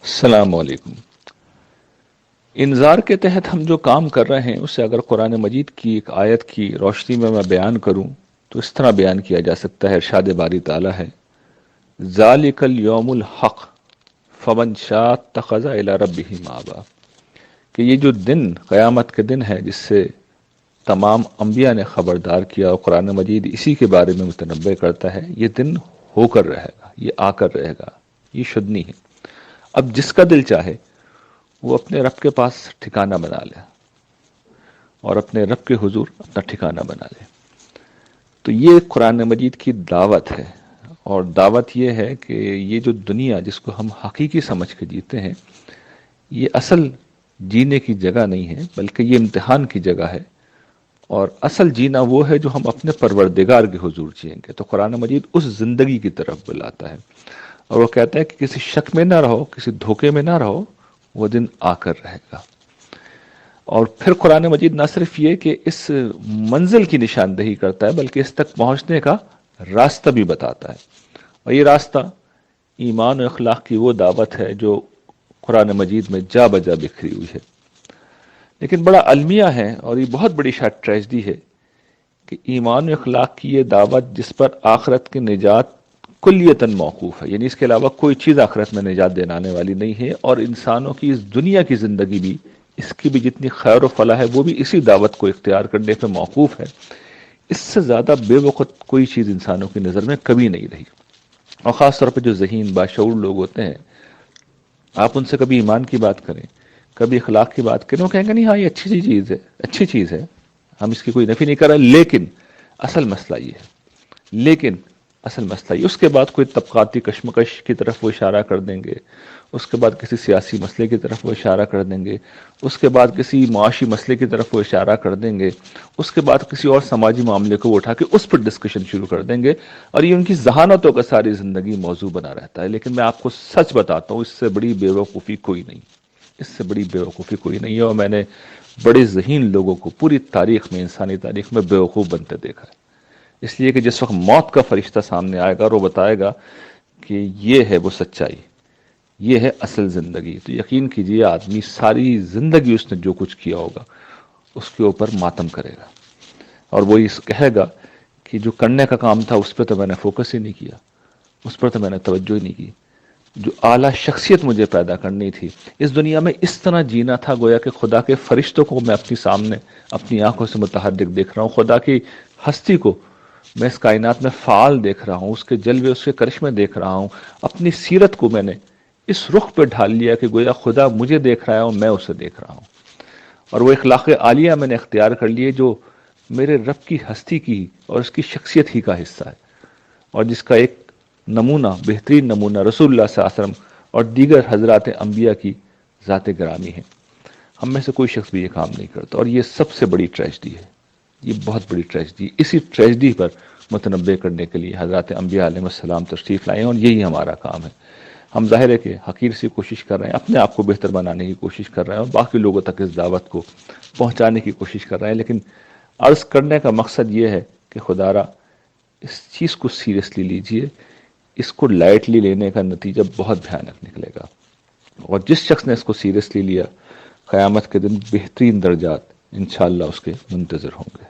السلام علیکم۔ انذار کے تحت ہم جو کام کر رہے ہیں اسے اگر قرآن مجید کی ایک آیت کی روشنی میں بیان کروں تو اس طرح بیان کیا جا سکتا ہے۔ ارشاد باری تعالیٰ ہے ذالک الیوم الحق فمن شاء اتخذ الی ربہ مآبا، کہ یہ جو دن قیامت کے دن ہے جس سے تمام انبیاء نے خبردار کیا اور قرآن مجید اسی کے بارے میں متنبع کرتا ہے، یہ دن ہو کر رہے گا، یہ آ کر رہے گا، یہ شدنی ہے۔ اب جس کا دل چاہے وہ اپنے رب کے پاس ٹھکانہ بنا لے اور اپنے رب کے حضور اپنا ٹھکانہ بنا لے۔ تو یہ قرآن مجید کی دعوت ہے، اور دعوت یہ ہے کہ یہ جو دنیا جس کو ہم حقیقی سمجھ کے جیتے ہیں، یہ اصل جینے کی جگہ نہیں ہے بلکہ یہ امتحان کی جگہ ہے، اور اصل جینا وہ ہے جو ہم اپنے پروردگار کے حضور جئیں گے۔ تو قرآن مجید اس زندگی کی طرف بلاتا ہے، اور وہ کہتا ہے کہ کسی شک میں نہ رہو، کسی دھوکے میں نہ رہو، وہ دن آ کر رہے گا۔ اور پھر قرآن مجید نہ صرف یہ کہ اس منزل کی نشاندہی کرتا ہے بلکہ اس تک پہنچنے کا راستہ بھی بتاتا ہے، اور یہ راستہ ایمان و اخلاق کی وہ دعوت ہے جو قرآن مجید میں جا بجا بکھری ہوئی ہے۔ لیکن بڑا المیہ ہے، اور یہ بہت بڑی شاید ٹریجڈی ہے کہ ایمان و اخلاق کی یہ دعوت جس پر آخرت کی نجات کلیتاً موقوف ہے، یعنی اس کے علاوہ کوئی چیز آخرت میں نجات دلانے والی نہیں ہے، اور انسانوں کی اس دنیا کی زندگی بھی، اس کی بھی جتنی خیر و فلاح ہے وہ بھی اسی دعوت کو اختیار کرنے پہ موقوف ہے۔ اس سے زیادہ بے وقت کوئی چیز انسانوں کی نظر میں کبھی نہیں رہی، اور خاص طور پہ جو ذہین باشعور لوگ ہوتے ہیں، آپ ان سے کبھی ایمان کی بات کریں، کبھی اخلاق کی بات کریں، وہ کہیں گے نہیں ہاں یہ اچھی چیز ہے، اچھی چیز ہے، ہم اس کی کوئی نفی نہیں کر رہے، لیکن اصل مسئلہ یہ ہے، لیکن اصل مسئلہ یہ۔ اس کے بعد کوئی طبقاتی کشمکش کی طرف وہ اشارہ کر دیں گے، اس کے بعد کسی سیاسی مسئلے کی طرف وہ اشارہ کر دیں گے، اس کے بعد کسی معاشی مسئلے کی طرف وہ اشارہ کر دیں گے، اس کے بعد کسی اور سماجی معاملے کو وہ اٹھا کے اس پر ڈسکشن شروع کر دیں گے، اور یہ ان کی ذہانتوں کا ساری زندگی موضوع بنا رہتا ہے۔ لیکن میں آپ کو سچ بتاتا ہوں، اس سے بڑی بے وقوفی کوئی نہیں، اس سے بڑی بے وقوفی کوئی نہیں ہے، اور میں نے بڑے ذہین لوگوں کو پوری تاریخ میں، انسانی تاریخ میں بے وقوف بنتے دیکھا ہے۔ اس لیے کہ جس وقت موت کا فرشتہ سامنے آئے گا اور وہ بتائے گا کہ یہ ہے وہ سچائی، یہ ہے اصل زندگی، تو یقین کیجئے آدمی ساری زندگی اس نے جو کچھ کیا ہوگا اس کے اوپر ماتم کرے گا، اور وہ اس کہے گا کہ جو کرنے کا کام تھا اس پہ تو میں نے فوکس ہی نہیں کیا، اس پر تو میں نے توجہ ہی نہیں کی، جو اعلیٰ شخصیت مجھے پیدا کرنی تھی اس دنیا میں اس طرح جینا تھا گویا کہ خدا کے فرشتوں کو میں اپنی سامنے اپنی آنکھوں سے متحرک دیکھ رہا ہوں، خدا کی ہستی کو میں اس کائنات میں فعال دیکھ رہا ہوں، اس کے جلوے، اس کے کرشمے دیکھ رہا ہوں، اپنی سیرت کو میں نے اس رخ پہ ڈھال لیا کہ گویا خدا مجھے دیکھ رہا ہے اور میں اسے دیکھ رہا ہوں، اور وہ اخلاق عالیہ میں نے اختیار کر لیے جو میرے رب کی ہستی کی اور اس کی شخصیت ہی کا حصہ ہے، اور جس کا ایک نمونہ، بہترین نمونہ رسول اللہ صلی اللہ علیہ وسلم اور دیگر حضرات انبیاء کی ذات گرامی ہے۔ ہم میں سے کوئی شخص بھی یہ کام نہیں کرتا، اور یہ سب سے بڑی ٹریجڈی ہے، یہ بہت بڑی ٹریجڈی۔ اسی ٹریجڈی پر متنبع کرنے کے لیے حضرات انبیاء علیہ السلام تشریف لائے ہیں، اور یہی ہمارا کام ہے۔ ہم ظاہر ہے کہ حقیر سی کوشش کر رہے ہیں، اپنے آپ کو بہتر بنانے کی کوشش کر رہے ہیں، اور باقی لوگوں تک اس دعوت کو پہنچانے کی کوشش کر رہے ہیں، لیکن عرض کرنے کا مقصد یہ ہے کہ خدا را اس چیز کو سیریسلی لیجئے، اس کو لائٹلی لینے کا نتیجہ بہت بھیانک نکلے گا، اور جس شخص نے اس کو سیریسلی لیا، قیامت کے دن بہترین درجات انشاءاللہ اس کے منتظر ہوں گے۔